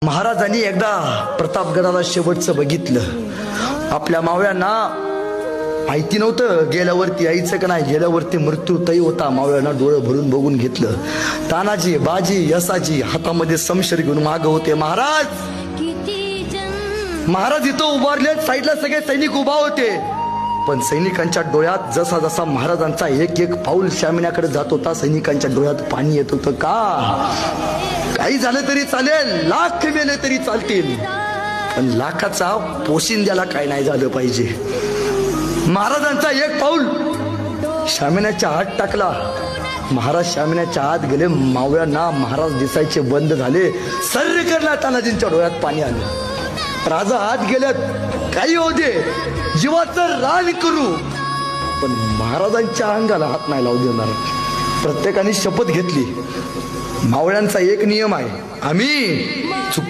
महाराजांनी एकदा प्रतापगडाला शेवटचं बघितलं. आपल्या मावळ्यांना माहिती नव्हतं गेल्यावरती यायचं का नाही, गेल्यावरती मृत्यू तय होता. मावळ्यांना डोळं भरून बघून घेतलं. तानाजी, बाजी, यसाजी हातामध्ये समशेर घेऊन माग होते. महाराज इथं उभारले, साईडला सगळे सैनिक उभा होते. पण सैनिकांच्या डोळ्यात जसा जसा महाराजांचा एक एक पाऊल शामिण्याकडे जात होता, सैनिकांच्या डोळ्यात पाणी येत होतं. का? काही झालं तरी चालेल, लाख मेले तरी चालतील, पण लाखाचा पोशिंद्याला काय नाही झालं पाहिजे. महाराजांचा एक पाऊल शामिण्याच्या आत टाकला. महाराज शामिण्याच्या आत गेले. मावळ्यांना महाराज दिसायचे बंद झाले. सर्व करला तानाजींच्या डोळ्यात पाणी आलं. राजा आत गेल्यात, काही होते, जीवाचं रान करू, पण महाराजांच्या अंगाला हात नाही लावू देणार. प्रत्येकाने शपथ घेतली. मावळ्यांचा एक नियम आहे, आम्ही